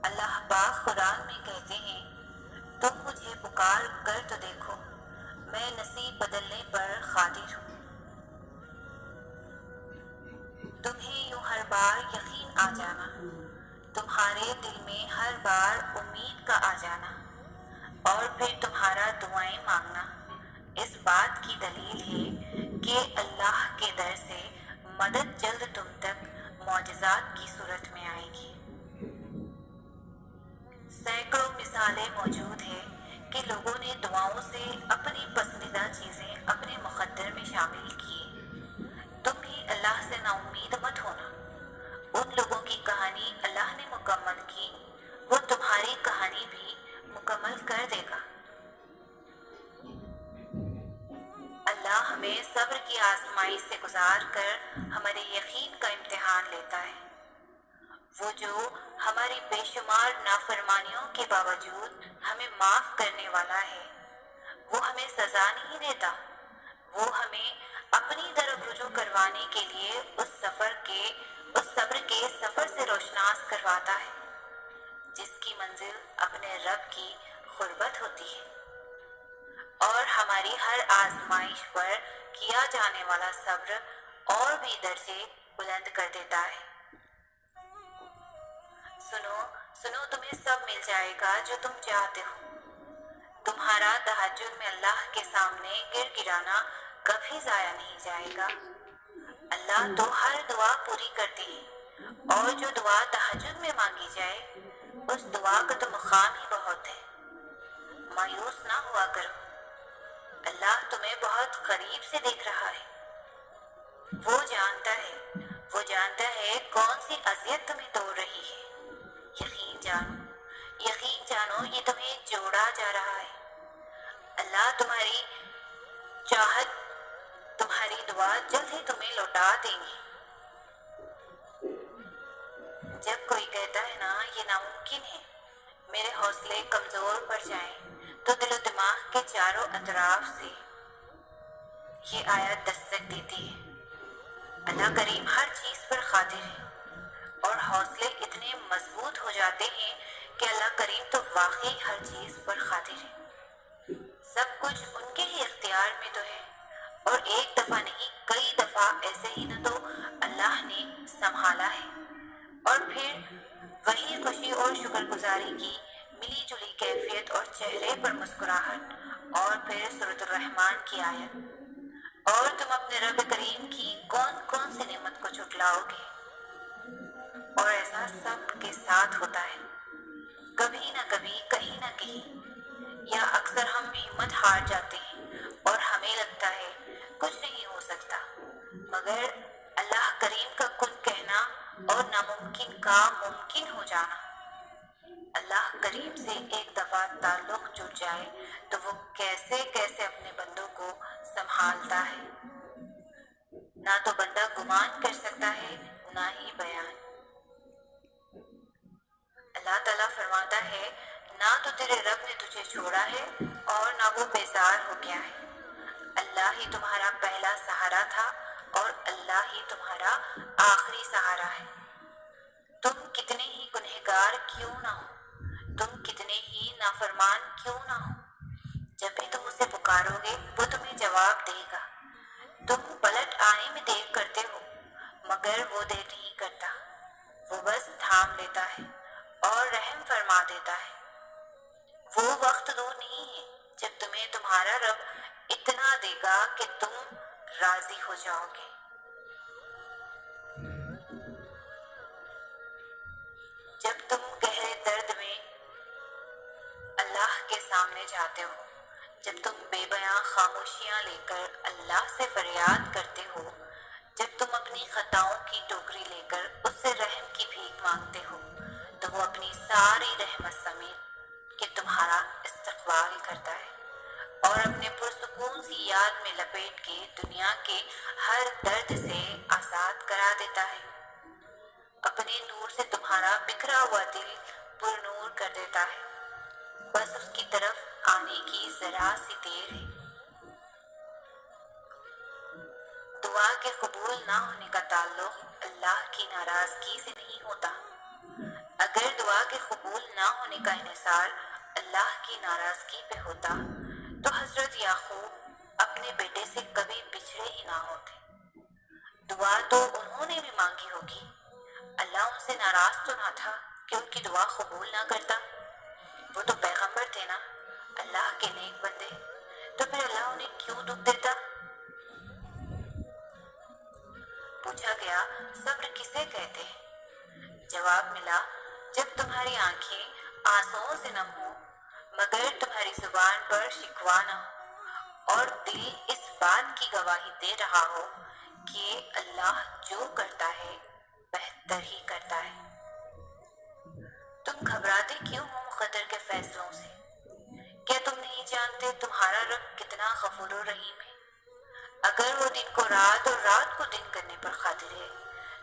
اللہ پاک قرآن میں کہتے ہیں، تم مجھے پکار کر تو دیکھو، میں نصیب بدلنے پر قادر ہوں۔ تمہیں یوں ہر بار یقین آ جانا، تمہارے دل میں ہر بار امید کا آ جانا، اور پھر تمہارا دعائیں مانگنا اس بات کی دلیل ہے کہ اللہ کے در سے مدد جلد تم تک معجزات کی صورت میں آئے گی۔ سینکڑوں مثالیں موجود ہیں کہ لوگوں نے دعاؤں سے اپنی پسندیدہ چیزیں اپنے مقدر میں شامل کی۔ تم بھی اللہ سے نا امید مت ہونا۔ ان لوگوں کی کہانی اللہ نے مکمل کی، وہ تمہاری کہانی بھی مکمل کر دے گا۔ اللہ ہمیں صبر کی آزمائش سے گزار کر ہمارے یقین کا امتحان لیتا ہے۔ وہ جو ہماری بے شمار نافرمانیوں کے باوجود ہمیں معاف کرنے والا ہے، وہ ہمیں سزا نہیں دیتا، وہ ہمیں اپنی طرف رجوع کروانے کے لیے اس صبر کے سفر سے روشناس کرواتا ہے، جس کی منزل اپنے رب کی قربت ہوتی ہے، اور ہماری ہر آزمائش پر کیا جانے والا صبر اور بھی درجے بلند کر دیتا ہے۔ سنو تمہیں سب مل جائے گا جو تم چاہتے ہو۔ تمہارا تہجد میں اللہ کے سامنے گر گرانا کبھی ضائع نہیں جائے گا۔ اللہ تو ہر دعا پوری کرتے ہیں، اور جو دعا تہجد میں مانگی جائے اس دعا کا تو مقام ہی بہت ہے۔ مایوس نہ ہوا کرو، اللہ تمہیں بہت قریب سے دیکھ رہا ہے۔ وہ جانتا ہے کون سی اذیت تمہیں توڑ رہی ہے۔ یقین جانو یہ تمہیں جوڑا جا رہا ہے۔ اللہ تمہاری چاہت، تمہاری دعا جلد ہی تمہیں لوٹا دیں گی۔ جب کوئی کہتا ہے نا یہ ناممکن ہے، میرے حوصلے کمزور پڑ جائیں، تو دل و دماغ کے چاروں اطراف سے یہ آیت دستک دیتی ہے۔ اللہ کریم ہر چیز پر قادر ہے، اور حوصلے اتنے مضبوط ہو جاتے ہیں کہ اللہ کریم تو واقعی ہر چیز پر قادر ہے۔ سب کچھ ان کے ہی اختیار میں تو ہے، اور ایک دفعہ نہیں کئی دفعہ ایسے ہی نہ تو اللہ نے سنبھالا ہے، اور پھر وہی خوشی اور شکر گزاری کی ملی جلی کیفیت اور چہرے پر مسکراہٹ، اور پھر سورۃ الرحمن کی آیت، اور تم اپنے رب کریم کی کون کون سی نعمت کو جھٹلاؤ گے۔ اور ایسا سب کے ساتھ ہوتا ہے، کبھی نہ کبھی کہیں نہ کہیں، یا اکثر ہم ہمت ہار جاتے ہیں اور ہمیں لگتا ہے کچھ نہیں ہو سکتا، مگر اللہ کریم کا کن کہنا اور ناممکن کا ممکن ہو جانا۔ اللہ کریم سے ایک دفعہ تعلق جڑ جائے تو وہ کیسے کیسے اپنے بندوں کو سنبھالتا ہے، نہ تو بندہ گمان کر سکتا ہے نہ ہی بیان۔ اللہ تعالیٰ فرماتا ہے، نہ تو تیرے رب نے تجھے چھوڑا ہے اور نہ وہ بیزار ہو گیا ہے۔ اللہ ہی تمہارا پہلا سہارا تھا اور اللہ ہی تمہارا آخری سہارا ہے۔ تم کتنے ہی گنہگار کیوں نہ ہو، تم کتنے ہی نافرمان کیوں نہ ہو، جب بھی تم اسے پکارو گے وہ تمہیں جواب دے گا۔ تم پلٹ آنے میں دیر کرتے ہو، مگر وہ دیر نہیں کرتا، وہ بس تھام لیتا ہے اور رحم فرما دیتا ہے۔ وہ وقت دور نہیں ہے جب تمہیں تمہارا رب اتنا دے گا کہ تم راضی ہو جاؤ گے۔ جب تم گہرے درد میں اللہ کے سامنے جاتے ہو، جب تم بے بیاں خاموشیاں لے کر اللہ سے فریاد کرتے ہو، جب تم اپنی خطاؤں کی ٹوکری لے کر اس سے رحم کی بھیک مانگتے ہو، تو وہ اپنی ساری رحمت سمیت کہ تمہارا استقبال کرتا ہے، اور اپنے پرسکون سی یاد میں لپیٹ کے دنیا کے ہر درد سے آزاد کرا دیتا ہے، اپنے نور سے تمہارا بکھرا ہوا دل پر نور کر دیتا ہے۔ بس اس کی طرف آنے کی ذرا سی دیر ہے۔ دعا کے قبول نہ ہونے کا تعلق اللہ کی ناراضگی سے نہیں ہوتا۔ اگر دعا کے قبول نہ ہونے کا انحصار اللہ کی ناراضگی پہ ہوتا تو حضرت یعقوب اپنے بیٹے سے کبھی بچھڑے ہی نہ ہوتے۔ دعا تو انہوں نے بھی مانگی ہوگی، اللہ ان سے ناراض تو نہ تھا کہ ان کی دعا قبول نہ کرتا؟ وہ تو پیغمبر تھے نا، اللہ کے نیک بندے، تو پھر اللہ انہیں کیوں دکھ دیتا؟ پوچھا گیا صبر کسے کہتے ہیں؟ جواب ملا جب تمہاری آنکھیں آنسوؤں سے نم ہوں مگر تمہاری زبان پر شکوہ نہ ہو اور دل اس بات کی گواہی دے رہا ہو کہ اللہ جو کرتا ہے بہتر ہی کرتا ہے۔ تم گھبراتے کیوں ہو مقدر کے فیصلوں سے؟ کیا تم نہیں جانتے تمہارا رب کتنا غفور و رحیم ہے؟ اگر وہ دن کو رات اور رات کو دن کرنے پر قادر ہے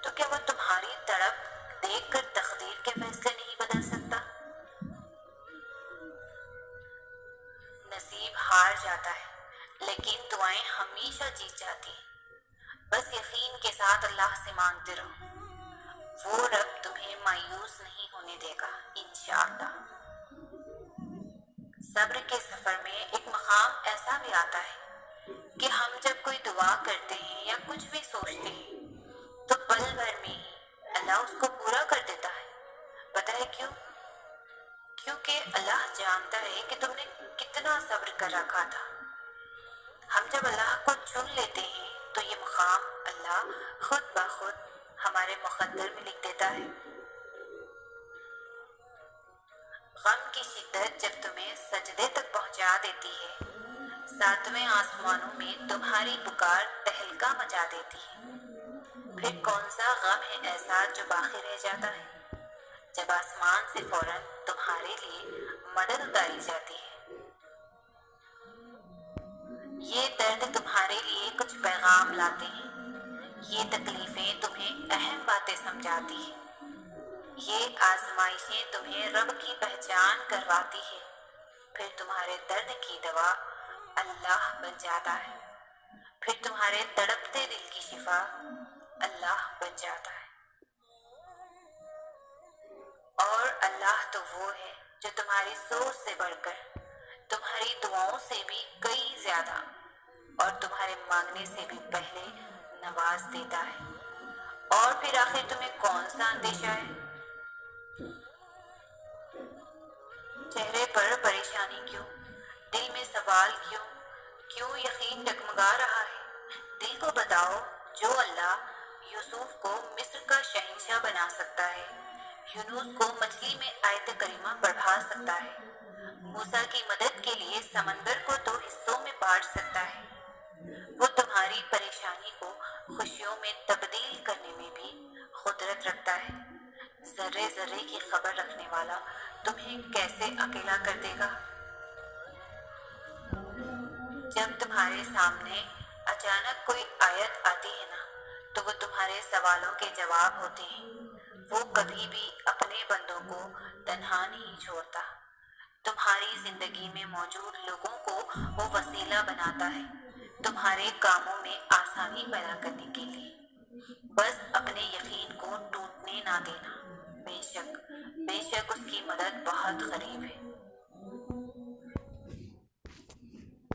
تو کیا وہ تمہاری تڑپ دیکھ کر تقدیر کے فیصلے نہیں بدل سکتا؟ نصیب ہار جاتا ہے لیکن دعائیں ہمیشہ جیت جاتی ہیں۔ بس یقین کے ساتھ اللہ سے مانگتے رہو، وہ رب تمہیں مایوس نہیں ہونے دے گا انشاءاللہ۔ صبر کے سفر میں ایک مقام ایسا بھی آتا ہے کہ ہم جب کوئی دعا کرتے ہیں یا کچھ بھی سوچتے ہیں تو پل بھر میں ہی اللہ اس کو پورا کر دیتا ہے۔ پتہ ہے کیوں؟ کیونکہ اللہ جانتا ہے کہ تم نے کتنا صبر کر رکھا تھا۔ ہم جب اللہ کو چن لیتے ہیں تو یہ مقام اللہ خود بخود ہمارے مقدر میں لکھ دیتا ہے۔ غم کی شدت جب تمہیں سجدے تک پہنچا دیتی ہے، ساتویں آسمانوں میں تمہاری پکار تہلکہ مچا دیتی ہے، پھر کون سا غم ہے ایسا جو باقی رہ جاتا ہے جب آسمان سے فوراً تمہارے لیے مدد اتاری جاتی ہے۔ یہ درد تمہارے لیے کچھ پیغام لاتے ہیں، یہ تکلیفیں تمہیں اہم باتیں سمجھاتی ہیں، یہ آزمائشیں تمہیں رب کی پہچان کرواتی ہے، پھر تمہارے درد کی دوا اللہ بن جاتا ہے، پھر تمہارے تڑپتے دل کی شفا اللہ بن جاتا ہے۔ اور اللہ تو وہ ہے جو تمہاری سوچ سے بڑھ کر، تمہاری دعاؤں سے بھی کئی زیادہ اور تمہارے مانگنے سے بھی پہلے نواز دیتا ہے۔ اور پھر آخر تمہیں کون سا اندیشہ ہے؟ چہرے پر پریشانی کیوں؟ دل میں سوال کیوں؟ کیوں یقین ڈگمگا رہا ہے؟ دل کو بتاؤ، جو اللہ یوسف کو مصر کا شہنشاہ بنا سکتا ہے، یونس کو مچھلی میں آیت کریمہ پڑھا سکتا ہے، موسیٰ کی مدد کے لیے سمندر کو 2 حصوں میں بانٹ سکتا ہے، وہ تمہاری پریشانی کو خوشیوں میں تبدیل کرنے میں بھی قدرت رکھتا ہے۔ ذرے ذرے کی خبر رکھنے والا تمہیں کیسے اکیلا کر دے گا؟ جب تمہارے سامنے اچانک کوئی آیت آتی ہے نا تو وہ تمہارے سوالوں کے جواب ہوتے ہیں۔ وہ کبھی بھی اپنے بندوں کو تنہا نہیں چھوڑتا، تمہاری زندگی میں موجود لوگوں کو وہ وسیلہ بناتا ہے تمہارے کاموں میں آسانی پیدا کرنے کے لیے۔ بس اپنے یقین کو ٹوٹنے نہ دینا، بے شک اس کی مدد بہت قریب ہے۔